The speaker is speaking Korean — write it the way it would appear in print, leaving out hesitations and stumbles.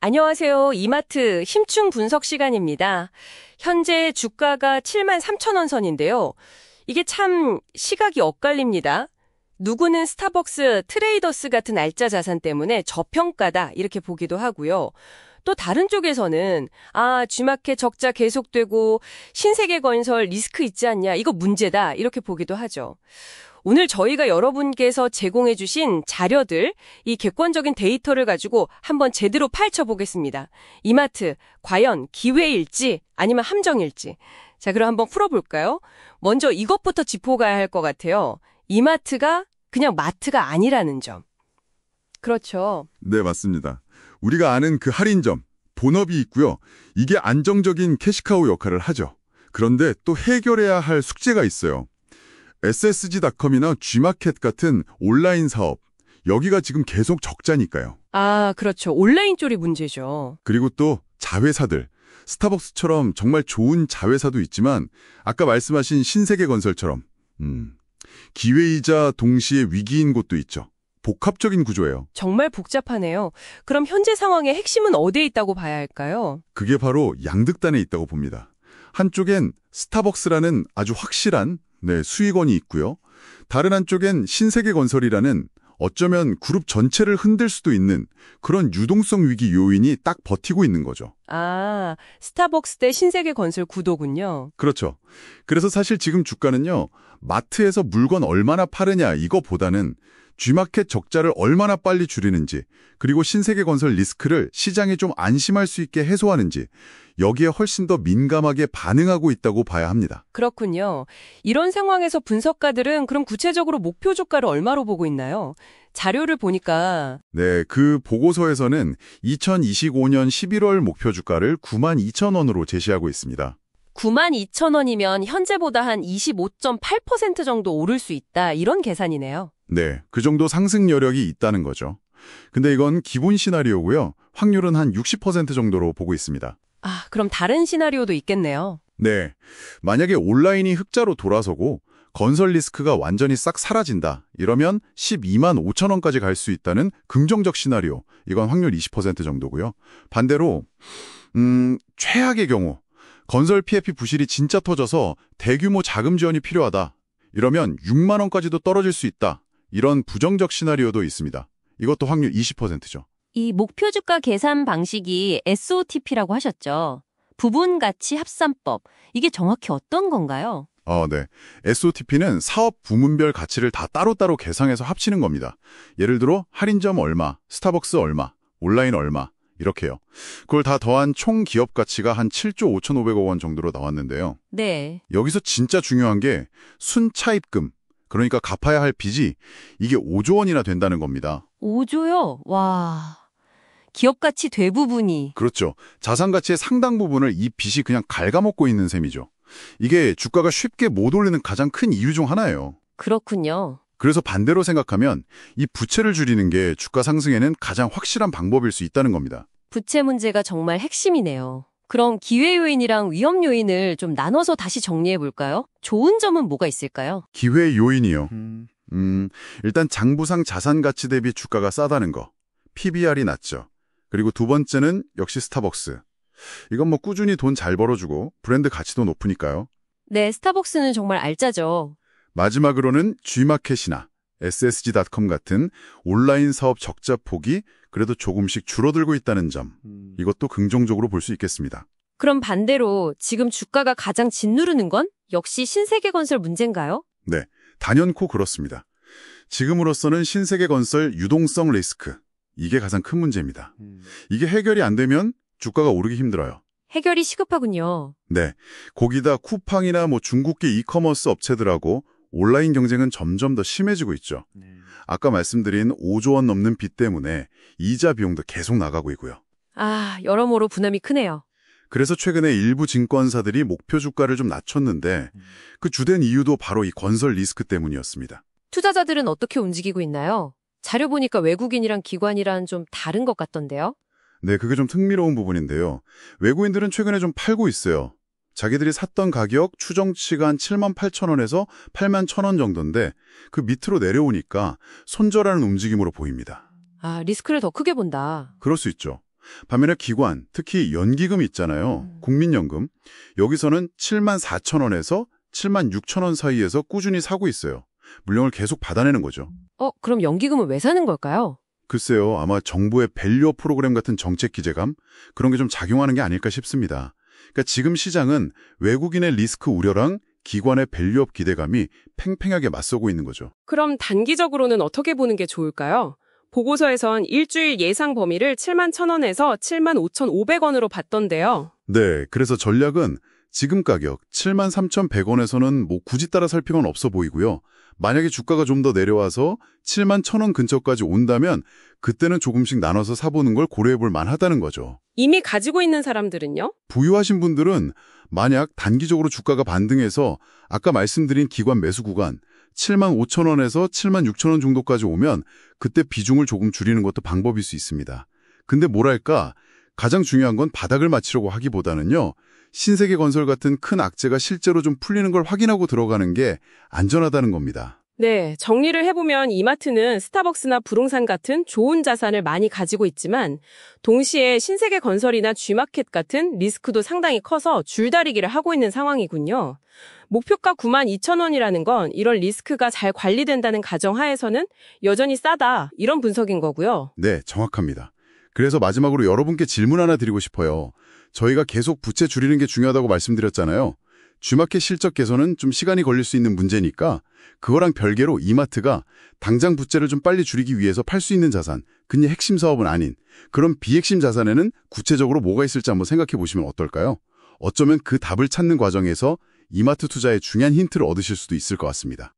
안녕하세요. 이마트 힘충 분석 시간입니다. 현재 주가가 7만 3천 원 선인데요. 이게 참 시각이 엇갈립니다. 누구는 스타벅스, 트레이더스 같은 알짜 자산 때문에 저평가다 이렇게 보기도 하고요. 또 다른 쪽에서는 G마켓 적자 계속되고 신세계건설 리스크 있지 않냐, 이거 문제다 이렇게 보기도 하죠. 오늘 저희가 여러분께서 제공해 주신 자료들, 이 객관적인 데이터를 가지고 한번 제대로 파헤쳐 보겠습니다. 이마트, 과연 기회일지 아니면 함정일지. 자, 그럼 한번 풀어볼까요? 먼저 이것부터 짚어가야 할 것 같아요. 이마트가 그냥 마트가 아니라는 점. 그렇죠. 네, 맞습니다. 우리가 아는 그 할인점, 본업이 있고요. 이게 안정적인 캐시카우 역할을 하죠. 그런데 또 해결해야 할 숙제가 있어요. SSG닷컴이나 G마켓 같은 온라인 사업, 여기가 지금 계속 적자니까요. 그렇죠. 온라인 쪽이 문제죠. 그리고 또 자회사들, 스타벅스처럼 정말 좋은 자회사도 있지만 아까 말씀하신 신세계건설처럼 기회이자 동시에 위기인 곳도 있죠. 복합적인 구조예요. 정말 복잡하네요. 그럼 현재 상황의 핵심은 어디에 있다고 봐야 할까요? 그게 바로 양극단에 있다고 봅니다. 한쪽엔 스타벅스라는 아주 확실한 수익원이 있고요. 다른 한쪽엔 신세계건설이라는 어쩌면 그룹 전체를 흔들 수도 있는 그런 유동성 위기 요인이 딱 버티고 있는 거죠. 스타벅스 대 신세계건설 구도군요. 그렇죠. 그래서 사실 지금 주가는요, 마트에서 물건 얼마나 파느냐 이거보다는 G마켓 적자를 얼마나 빨리 줄이는지, 그리고 신세계건설 리스크를 시장이 좀 안심할 수 있게 해소하는지, 여기에 훨씬 더 민감하게 반응하고 있다고 봐야 합니다. 그렇군요. 이런 상황에서 분석가들은 그럼 구체적으로 목표 주가를 얼마로 보고 있나요? 자료를 보니까 네, 그 보고서에서는 2025년 11월 목표 주가를 92,000원으로 제시하고 있습니다. 92,000원이면 현재보다 한 25.8% 정도 오를 수 있다, 이런 계산이네요. 네, 그 정도 상승 여력이 있다는 거죠. 근데 이건 기본 시나리오고요. 확률은 한 60% 정도로 보고 있습니다. 그럼 다른 시나리오도 있겠네요. 네, 만약에 온라인이 흑자로 돌아서고 건설 리스크가 완전히 싹 사라진다, 이러면 12만 5천 원까지 갈 수 있다는 긍정적 시나리오, 이건 확률 20% 정도고요. 반대로 최악의 경우 건설 PF 부실이 진짜 터져서 대규모 자금 지원이 필요하다, 이러면 6만 원까지도 떨어질 수 있다, 이런 부정적 시나리오도 있습니다. 이것도 확률 20%죠. 이 목표 주가 계산 방식이 SOTP라고 하셨죠. 부분 가치 합산법. 이게 정확히 어떤 건가요? 네. SOTP는 사업 부문별 가치를 다 따로따로 계상해서 합치는 겁니다. 예를 들어 할인점 얼마, 스타벅스 얼마, 온라인 얼마, 이렇게요. 그걸 다 더한 총 기업 가치가 한 7조 5,500억 원 정도로 나왔는데요. 네. 여기서 진짜 중요한 게 순차입금, 그러니까 갚아야 할 빚이 이게 5조 원이나 된다는 겁니다. 5조요? 와. 기업 가치 대부분이. 그렇죠. 자산 가치의 상당 부분을 이 빚이 그냥 갉아먹고 있는 셈이죠. 이게 주가가 쉽게 못 오르는 가장 큰 이유 중 하나예요. 그렇군요. 그래서 반대로 생각하면 이 부채를 줄이는 게 주가 상승에는 가장 확실한 방법일 수 있다는 겁니다. 부채 문제가 정말 핵심이네요. 그럼 기회 요인이랑 위험 요인을 좀 나눠서 다시 정리해 볼까요? 좋은 점은 뭐가 있을까요? 기회 요인이요. 일단 장부상 자산 가치 대비 주가가 싸다는 거. PBR이 낮죠. 그리고 두 번째는 역시 스타벅스. 이건 뭐 꾸준히 돈 잘 벌어주고 브랜드 가치도 높으니까요. 네, 스타벅스는 정말 알짜죠. 마지막으로는 G마켓이나 SSG닷컴 같은 온라인 사업 적자 폭이 그래도 조금씩 줄어들고 있다는 점. 이것도 긍정적으로 볼 수 있겠습니다. 그럼 반대로 지금 주가가 가장 짓누르는 건 역시 신세계건설 문제인가요? 네, 단연코 그렇습니다. 지금으로서는 신세계건설 유동성 리스크. 이게 가장 큰 문제입니다. 이게 해결이 안 되면 주가가 오르기 힘들어요. 해결이 시급하군요. 네, 거기다 쿠팡이나 중국계 이커머스 업체들하고 온라인 경쟁은 점점 더 심해지고 있죠. 아까 말씀드린 5조 원 넘는 빚 때문에 이자 비용도 계속 나가고 있고요. 여러모로 부담이 크네요. 그래서 최근에 일부 증권사들이 목표 주가를 좀 낮췄는데 그 주된 이유도 바로 이 건설 리스크 때문이었습니다. 투자자들은 어떻게 움직이고 있나요? 자료 보니까 외국인이랑 기관이랑 좀 다른 것 같던데요? 네, 그게 좀 흥미로운 부분인데요. 외국인들은 최근에 좀 팔고 있어요. 자기들이 샀던 가격 추정치가 한 78,000원에서 81,000원 정도인데 그 밑으로 내려오니까 손절하는 움직임으로 보입니다. 리스크를 더 크게 본다. 그럴 수 있죠. 반면에 기관, 특히 연기금 있잖아요. 국민연금. 여기서는 7만 4천 원에서 7만 6천 원 사이에서 꾸준히 사고 있어요. 물량을 계속 받아내는 거죠. 그럼 연기금은 왜 사는 걸까요? 글쎄요, 아마 정부의 밸류업 프로그램 같은 정책 기재감? 그런 게 좀 작용하는 게 아닐까 싶습니다. 그러니까 지금 시장은 외국인의 리스크 우려랑 기관의 밸류업 기대감이 팽팽하게 맞서고 있는 거죠. 그럼 단기적으로는 어떻게 보는 게 좋을까요? 보고서에선 일주일 예상 범위를 7만 1,000원에서 7만 5,500원으로 봤던데요. 네, 그래서 전략은 지금 가격 7만 3,100원에서는 뭐 굳이 따라 살 필요는 없어 보이고요. 만약에 주가가 좀 더 내려와서 7만 1,000원 근처까지 온다면 그때는 조금씩 나눠서 사보는 걸 고려해 볼 만하다는 거죠. 이미 가지고 있는 사람들은요? 부유하신 분들은 만약 단기적으로 주가가 반등해서 아까 말씀드린 기관 매수 구간 7만 5천 원에서 7만 6천 원 정도까지 오면 그때 비중을 조금 줄이는 것도 방법일 수 있습니다. 근데 뭐랄까 가장 중요한 건 바닥을 맞추려고 하기보다는요. 신세계 건설 같은 큰 악재가 실제로 좀 풀리는 걸 확인하고 들어가는 게 안전하다는 겁니다. 네, 정리를 해보면 이마트는 스타벅스나 부동산 같은 좋은 자산을 많이 가지고 있지만 동시에 신세계 건설이나 G마켓 같은 리스크도 상당히 커서 줄다리기를 하고 있는 상황이군요. 목표가 92,000원이라는 건 이런 리스크가 잘 관리된다는 가정하에서는 여전히 싸다 이런 분석인 거고요. 네, 정확합니다. 그래서 마지막으로 여러분께 질문 하나 드리고 싶어요. 저희가 계속 부채 줄이는 게 중요하다고 말씀드렸잖아요. G마켓 실적 개선은 좀 시간이 걸릴 수 있는 문제니까 그거랑 별개로 이마트가 당장 부채를 좀 빨리 줄이기 위해서 팔 수 있는 자산, 그냥 핵심 사업은 아닌 그런 비핵심 자산에는 구체적으로 뭐가 있을지 한번 생각해 보시면 어떨까요? 어쩌면 그 답을 찾는 과정에서 이마트 투자의 중요한 힌트를 얻으실 수도 있을 것 같습니다.